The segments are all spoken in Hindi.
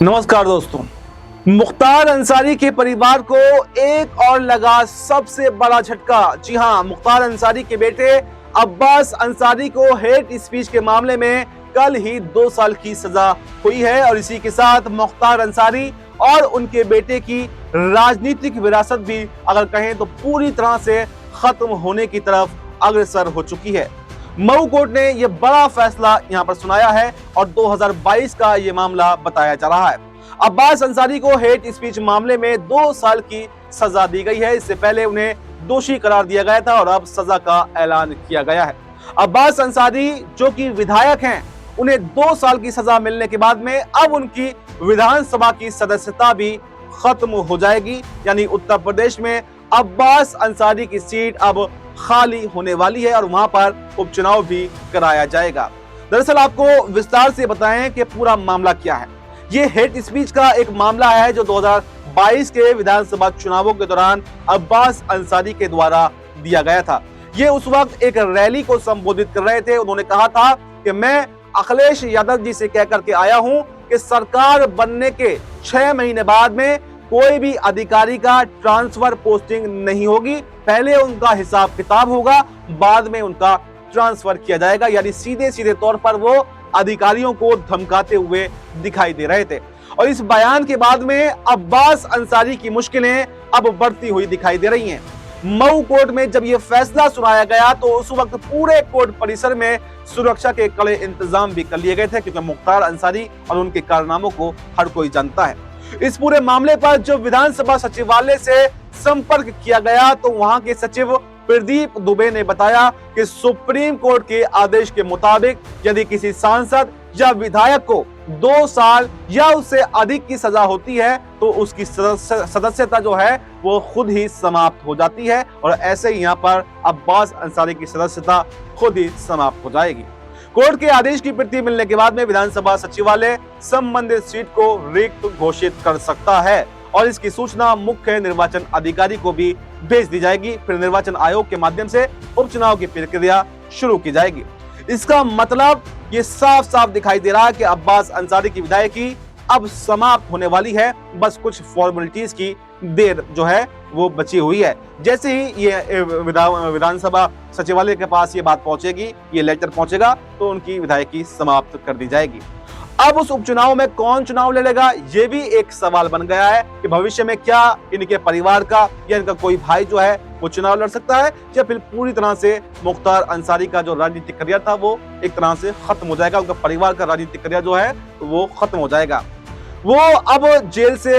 नमस्कार दोस्तों। मुख्तार अंसारी के परिवार को एक और लगा सबसे बड़ा झटका। जी हां, मुख्तार अंसारी के बेटे अब्बास अंसारी को हेट स्पीच के मामले में कल ही 2 साल की सजा हुई है और इसी के साथ मुख्तार अंसारी और उनके बेटे की राजनीतिक विरासत भी अगर कहें तो पूरी तरह से खत्म होने की तरफ अग्रसर हो चुकी है। मऊ कोर्ट ने यह बड़ा फैसला यहां पर सुनाया है और 2022 का यह मामला बताया जा रहा है। अब्बास अंसारी को हेट स्पीच मामले में 2 साल की सजा दी गई है। इससे पहले उन्हें दोषी करार दिया गया था और अब सजा का ऐलान किया गया है। अब्बास अंसारी जो कि विधायक हैं, उन्हें 2 साल की सजा मिलने के बाद में अब उनकी विधानसभा की सदस्यता भी खत्म हो जाएगी। यानी उत्तर प्रदेश में अब्बास अंसारी की सीट अब खाली होने वाली है और वहां पर उपचुनाव भी कराया जाएगा। दरअसल आपको विस्तार से बताएं कि पूरा मामला क्या है। ये हेट स्पीच का एक मामला है जो 2022 के विधानसभा चुनावों के दौरान अब्बास अंसारी के द्वारा दिया गया था। ये उस वक्त एक रैली को संबोधित कर रहे थे। उन्होंने कहा था कि मैं अखिलेश यादव जी से कह करके आया हूं कि सरकार बनने के 6 महीने बाद में कोई भी अधिकारी का ट्रांसफर पोस्टिंग नहीं होगी। पहले उनका हिसाब किताब होगा, बाद में उनका ट्रांसफर किया जाएगा। यानी सीधे सीधे तौर पर वो अधिकारियों को धमकाते हुए दिखाई दे रहे थे। और इस बयान के बाद में अब्बास अंसारी की मुश्किलें अब बढ़ती हुई दिखाई दे रही हैं। मऊ कोर्ट में जब यह फैसला सुनाया गया तो उस वक्त पूरे कोर्ट परिसर में सुरक्षा के कड़े इंतजाम भी कर लिए गए थे, क्योंकि मुख्तार अंसारी और उनके कारनामों को हर कोई जानता है। इस पूरे मामले पर जो विधानसभा सचिवालय से संपर्क किया गया तो वहां के सचिव प्रदीप दुबे ने बताया कि सुप्रीम कोर्ट के आदेश के मुताबिक यदि किसी सांसद या विधायक को 2 साल या उससे अधिक की सजा होती है तो उसकी सदस्यता जो है वो खुद ही समाप्त हो जाती है और ऐसे ही यहाँ पर अब्बास अंसारी की सदस्यता खुद ही समाप्त हो जाएगी। कोर्ट के आदेश की प्रति मिलने के बाद में विधानसभा सचिवालय संबंधित सीट को रिक्त घोषित कर सकता है और इसकी सूचना मुख्य निर्वाचन अधिकारी को भी भेज दी जाएगी। फिर निर्वाचन आयोग के माध्यम से उपचुनाव की प्रक्रिया शुरू की जाएगी। इसका मतलब ये साफ साफ दिखाई दे रहा है कि अब्बास अंसारी की विधायकी अब समाप्त होने वाली है। बस कुछ फॉर्मेलिटीज की देर जो है वो बची हुई है। जैसे ही ये विधानसभा सचिवालय के पास ये बात पहुंचेगी, ये लेटर पहुंचेगा, तो उनकी विधायकी समाप्त कर दी जाएगी। अब उस उपचुनाव में कौन चुनाव लड़ेगा, ये भी एक सवाल बन गया है कि भविष्य में क्या इनके परिवार का या इनका कोई भाई जो है वो चुनाव लड़ सकता है या फिर पूरी तरह से मुख्तार अंसारी का जो राजनीतिक करियर था वो एक तरह से खत्म हो जाएगा। उनका परिवार का राजनीतिक करियर जो है वो खत्म हो जाएगा। वो अब जेल से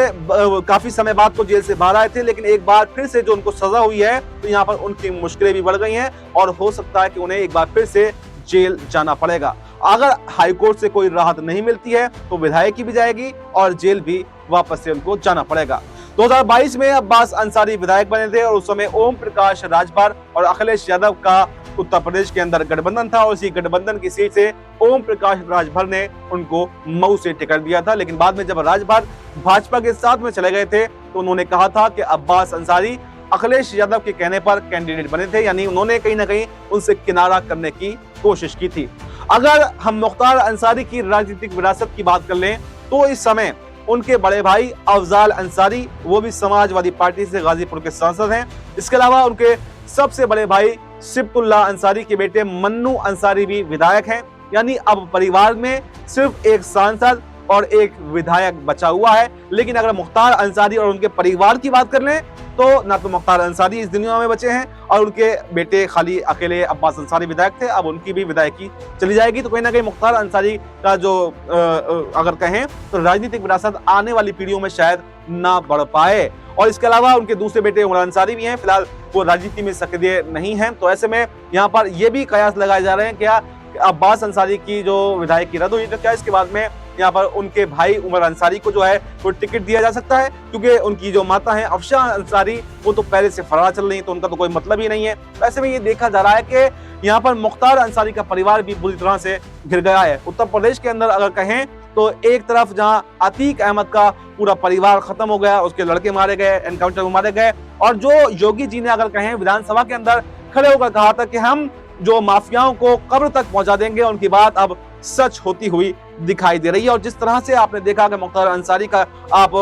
काफी समय बाद तो जेल से बाहर आए थे, लेकिन एक बार फिर से जो उनको सजा हुई है तो यहाँ पर उनकी मुश्किलें भी बढ़ गई हैं और हो सकता है कि उन्हें एक बार फिर से जेल जाना पड़ेगा। अगर हाईकोर्ट से कोई राहत नहीं मिलती है तो विधायकी भी जाएगी और जेल भी वापस से उनको जाना पड़ेगा। 2022 में अब्बास अंसारी विधायक बने थे और उस समय ओम प्रकाश राजभर और अखिलेश यादव का उत्तर प्रदेश के अंदर गठबंधन था और इसी गठबंधन की सीट से ओम प्रकाश राजभर ने उनको मऊ से टिकट दिया था। लेकिन बाद में जब राजभर भाजपा के साथ में चले गए थे तो उन्होंने कहा था कि अब्बास अंसारी अखिलेश यादव के कहने पर कैंडिडेट बने थे, यानी उन्होंने कहीं ना कहीं उनसे किनारा करने की कोशिश की थी। अगर हम मुख्तार अंसारी की राजनीतिक विरासत की बात कर लें तो इस समय उनके बड़े भाई अफजाल अंसारी, वो भी समाजवादी पार्टी से गाजीपुर के सांसद हैं। इसके अलावा उनके सबसे बड़े भाई सिब्तुल्लाह अंसारी के बेटे मन्नू अंसारी भी विधायक हैं। यानी अब परिवार में सिर्फ एक सांसद और एक विधायक बचा हुआ है। लेकिन अगर मुख्तार अंसारी और उनके परिवार की बात कर लें तो ना तो मुख्तार अंसारी इस दुनिया में बचे हैं और उनके बेटे खाली अकेले अब्बास अंसारी विधायक थे। अब उनकी भी विधायकी चली जाएगी तो कहीं ना कहीं मुख्तार अंसारी का जो अगर कहें तो राजनीतिक विरासत आने वाली पीढ़ियों में शायद ना बढ़ पाए। और इसके अलावा उनके दूसरे बेटे उमर अंसारी भी हैं, फिलहाल वो राजनीति में सक्रिय नहीं है। तो ऐसे में यहाँ पर ये भी कयास लगाए जा रहे हैं क्या अब्बास अंसारी की जो विधायकी रद्द हुई तो क्या इसके बाद में यहाँ पर उनके भाई उमर अंसारी को जो है वो टिकट दिया जा सकता है, क्योंकि उनकी जो माता है अफशा अंसारी वो तो पहले से फरार चल रही है तो उनका तो कोई मतलब ही नहीं है। तो ऐसे में ये देखा जा रहा है कि यहाँ पर मुख्तार अंसारी का परिवार भी बुरी तरह से घिर गया है। उत्तर प्रदेश के अंदर अगर कहें तो एक तरफ जहाँ अतीक अहमद का पूरा परिवार खत्म हो गया, उसके लड़के मारे गए, एनकाउंटर में मारे गए, और जो योगी जी ने अगर कहें विधानसभा के अंदर खड़े होकर कहा था कि हम जो माफियाओं को कब्र तक पहुंचा देंगे, उनकी बात अब सच होती हुई दिखाई दे रही है। और जिस तरह से आपने देखा कि मुख्तार अंसारी का आप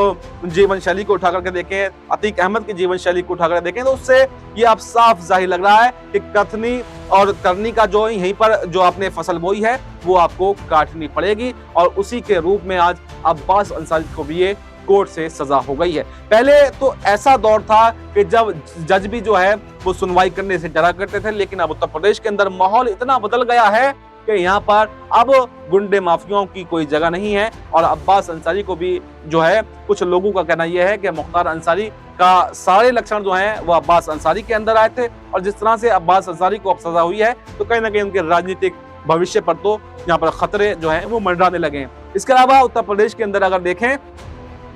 जीवन शैली को उठा करके देखें, अतीक अहमद की जीवन शैली को उठा कर देखें, तो उससे ये आप साफ जाहिर लग रहा है कि कथनी और करनी का जो यहीं पर जो आपने फसल बोई है वो आपको काटनी पड़ेगी। और उसी के रूप में आज अब्बास अंसारी को भी ये कोर्ट से सजा हो गई है। पहले तो ऐसा दौर था कि जब जज भी जो है वो सुनवाई करने से डरा करते थे, लेकिन अब उत्तर प्रदेश के अंदर माहौल इतना बदल गया है कि यहाँ पर अब गुंडे माफियाओं की कोई जगह नहीं है। और अब्बास अंसारी को भी जो है, कुछ लोगों का कहना यह है कि मुख्तार अंसारी का सारे लक्षण जो हैं वो अब्बास अंसारी के अंदर आए थे, और जिस तरह से अब्बास अंसारी को अब सजा हुई है तो कहीं ना कहीं उनके राजनीतिक भविष्य पर तो यहाँ पर खतरे जो हैं वो मंडराने लगे हैं। इसके अलावा उत्तर प्रदेश के अंदर अगर देखें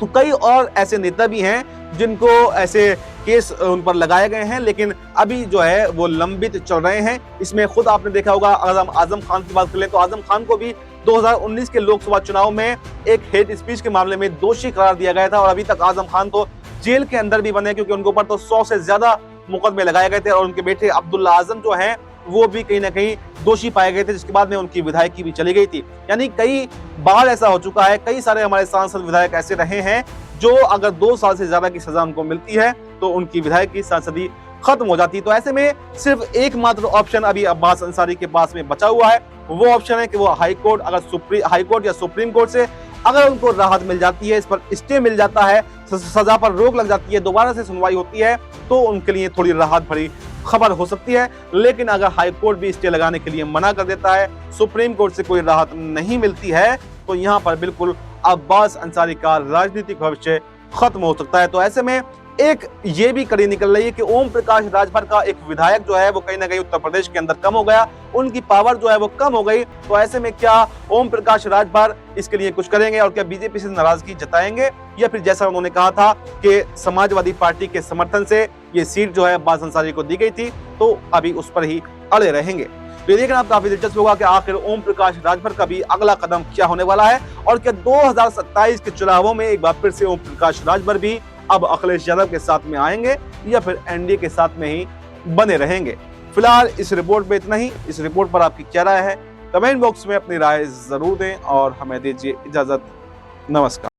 तो कई और ऐसे नेता भी हैं जिनको ऐसे केस उन पर लगाए गए हैं, लेकिन अभी जो है वो लंबित चल रहे हैं। इसमें खुद आपने देखा होगा, आजम खान की बात कर ले तो आजम खान को भी 2019 के लोकसभा चुनाव में एक हेट स्पीच के मामले में दोषी करार दिया गया था, और अभी तक आजम खान तो जेल के अंदर भी बने, क्योंकि उनके ऊपर तो 100 से ज्यादा मुकदमे लगाए गए थे। और उनके बेटे अब्दुल्ला आजम जो है वो भी कहीं ना कहीं दोषी पाए गए थे, जिसके बाद में उनकी विधायकी भी चली गई थी। यानी कई बार ऐसा हो चुका है, कई सारे हमारे सांसद विधायक ऐसे रहे हैं जो अगर 2 साल से ज्यादा की सजा उनको मिलती है तो उनकी विधायकी सांसदी खत्म हो जाती है। तो ऐसे में सिर्फ एकमात्र ऑप्शन अभी अब्बास अंसारी के पास में बचा हुआ है, वो ऑप्शन है कि वो हाई कोर्ट या सुप्रीम कोर्ट से अगर उनको राहत मिल जाती है, इस पर स्टे मिल जाता है, सजा पर रोक लग जाती है, दोबारा से सुनवाई होती है, तो उनके लिए थोड़ी राहत भरी खबर हो सकती है। लेकिन अगर हाई कोर्ट भी स्टे लगाने के लिए मना कर देता है, सुप्रीम कोर्ट से कोई राहत नहीं मिलती है, तो यहाँ पर बिल्कुल अब्बास अंसारी का राजनीतिक भविष्य खत्म हो सकता है। तो ऐसे में एक ये भी कड़ी निकल रही है कि ओम प्रकाश राजभर का एक विधायक जो है वो कहीं ना कहीं उत्तर प्रदेश के अंदर कम हो गया, उनकी पावर जो है वो कम हो गई। तो ऐसे में क्या ओम प्रकाश राजभर इसके लिए कुछ करेंगे और क्या बीजेपी से नाराजगी जताएंगे, या फिर जैसा उन्होंने कहा था कि समाजवादी पार्टी के समर्थन से ये सीट जो है अब्बास अंसारी को दी गई थी, तो अभी उस पर ही अड़े रहेंगे। तो ये देखना आप काफी दिलचस्प होगा कि आखिर ओम प्रकाश राजभर का भी अगला कदम क्या होने वाला है, और क्या 2027 के चुनावों में एक बार फिर से ओम प्रकाश राजभर भी अब अखिलेश यादव के साथ में आएंगे या फिर एनडीए के साथ में ही बने रहेंगे। फिलहाल इस रिपोर्ट में इतना ही। इस रिपोर्ट पर आपकी क्या राय है, कमेंट बॉक्स में अपनी राय जरूर दें और हमें दीजिए इजाजत। नमस्कार।